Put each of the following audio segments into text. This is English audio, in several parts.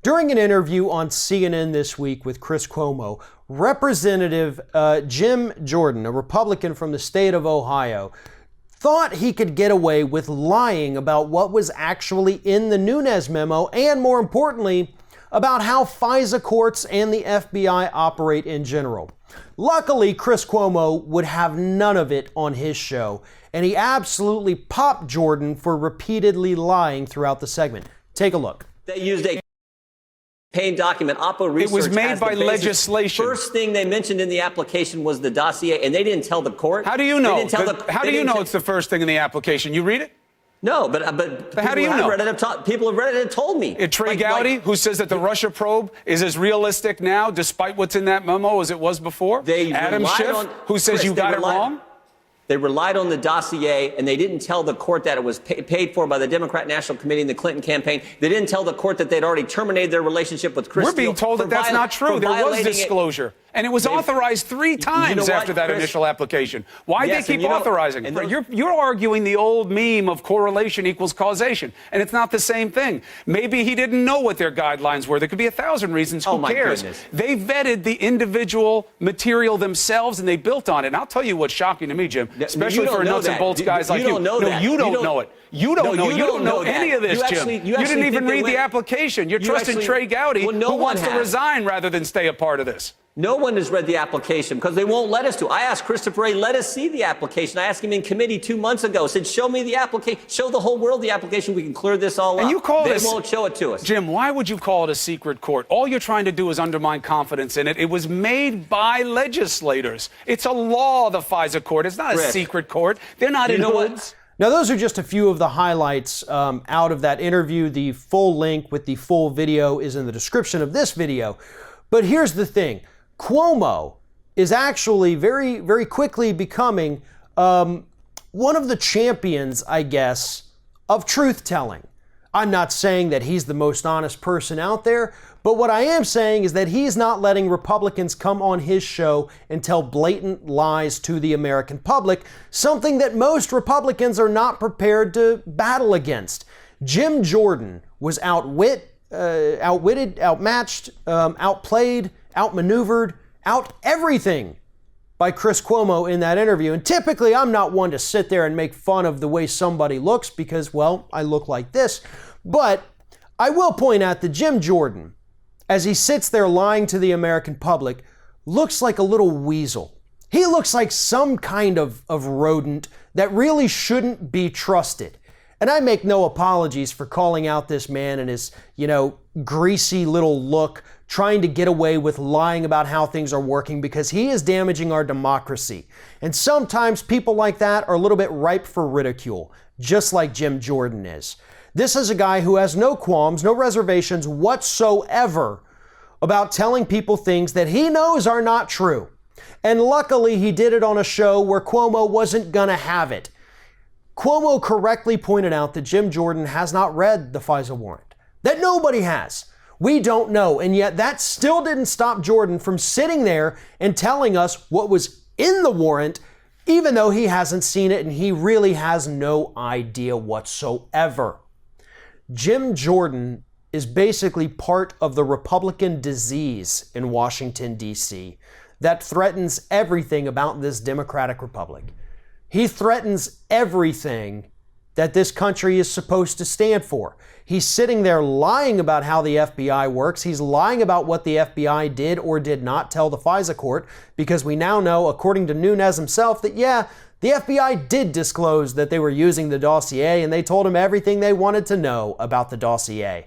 During an interview on CNN this week with Chris Cuomo, Representative Jim Jordan, a Republican from the state of Ohio, thought he could get away with lying about what was actually in the Nunes memo and, more importantly, about how FISA courts and the FBI operate in general. Luckily, Chris Cuomo would have none of it on his show, and he absolutely popped Jordan for repeatedly lying throughout the segment. Take a look. They used a campaign document, Oppo Research. It was made by legislation. First thing they mentioned in the application was the dossier, and they didn't tell the court. How do you know? How do you know it's the first thing in the application? You read it? No, but how do you know? People have read it and told me. Trey Gowdy, who says that the Russia probe is as realistic now, despite what's in that memo, as it was before. Adam Schiff, who says you got it wrong. They relied on the dossier, and they didn't tell the court that it was paid for by the Democrat National Committee and the Clinton campaign. They didn't tell the court that they'd already terminated their relationship with Chris We're being told that that's not true. There was disclosure. And it was authorized 3 times after that initial application. Why'd they keep authorizing it? You're arguing the old meme of correlation equals causation, and it's not the same thing. Maybe he didn't know what their guidelines were. There could be 1,000 reasons. Who cares? Goodness. They vetted the individual material themselves, and they built on it. And I'll tell you what's shocking to me, Jim, especially for nuts and bolts guys like you. No, you don't know it. You don't know. You don't know any of this, Jim. You didn't even read the application. You're trusting Trey Gowdy, who wants to resign rather than stay a part of this. No one has read the application because they won't let us to. I asked Christopher Wray, let us see the application. I asked him in committee 2 months ago, said, show me the application, show the whole world the application. We can clear this all up. And you call They won't show it to us. Jim, why would you call it a secret court? All you're trying to do is undermine confidence in it. It was made by legislators. It's a law, the FISA court. It's not a secret court. They're not in hoods. Now, those are just a few of the highlights out of that interview. The full link with the full video is in the description of this video. But here's the thing. Cuomo is actually very, very quickly becoming one of the champions, I guess, of truth-telling. I'm not saying that he's the most honest person out there, but what I am saying is that he's not letting Republicans come on his show and tell blatant lies to the American public, something that most Republicans are not prepared to battle against. Jim Jordan was outwitted, outmatched, outplayed, outmaneuvered, out everything by Chris Cuomo in that interview. And typically, I'm not one to sit there and make fun of the way somebody looks because, well, I look like this. But I will point out that Jim Jordan, as he sits there lying to the American public, looks like a little weasel. He looks like some kind of rodent that really shouldn't be trusted. And I make no apologies for calling out this man and his, greasy little look, trying to get away with lying about how things are working because he is damaging our democracy. And sometimes people like that are a little bit ripe for ridicule, just like Jim Jordan is. This is a guy who has no qualms, no reservations whatsoever about telling people things that he knows are not true. And luckily, he did it on a show where Cuomo wasn't gonna have it. Cuomo correctly pointed out that Jim Jordan has not read the FISA warrant, that nobody has. We don't know, and yet that still didn't stop Jordan from sitting there and telling us what was in the warrant, even though he hasn't seen it and he really has no idea whatsoever. Jim Jordan is basically part of the Republican disease in Washington, D.C. that threatens everything about this Democratic Republic. He threatens everything that this country is supposed to stand for. He's sitting there lying about how the FBI works. He's lying about what the FBI did or did not tell the FISA court, because we now know, according to Nunes himself, that the FBI did disclose that they were using the dossier, and they told him everything they wanted to know about the dossier.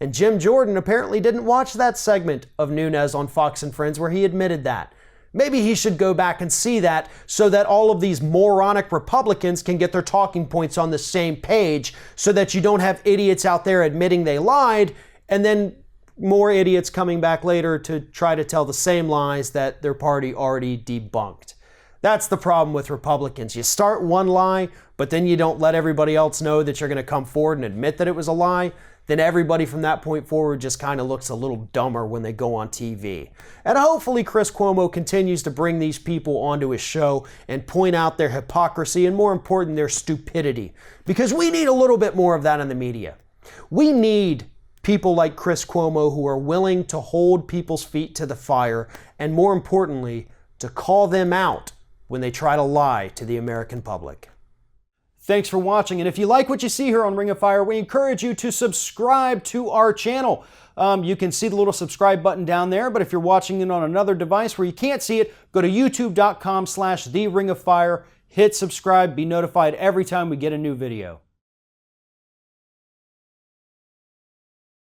And Jim Jordan apparently didn't watch that segment of Nunes on Fox and Friends where he admitted that. Maybe he should go back and see that so that all of these moronic Republicans can get their talking points on the same page, so that you don't have idiots out there admitting they lied and then more idiots coming back later to try to tell the same lies that their party already debunked. That's the problem with Republicans. You start one lie, but then you don't let everybody else know that you're going to come forward and admit that it was a lie. Then everybody from that point forward just kind of looks a little dumber when they go on TV. And hopefully Chris Cuomo continues to bring these people onto his show and point out their hypocrisy and, more important, their stupidity. Because we need a little bit more of that in the media. We need people like Chris Cuomo who are willing to hold people's feet to the fire and, more importantly, to call them out when they try to lie to the American public. Thanks for watching, and if you like what you see here on Ring of Fire, we encourage you to subscribe to our channel. You can see the little subscribe button down there, but if you're watching it on another device where you can't see it, go to youtube.com/TheRingOfFire, hit subscribe, be notified every time we get a new video.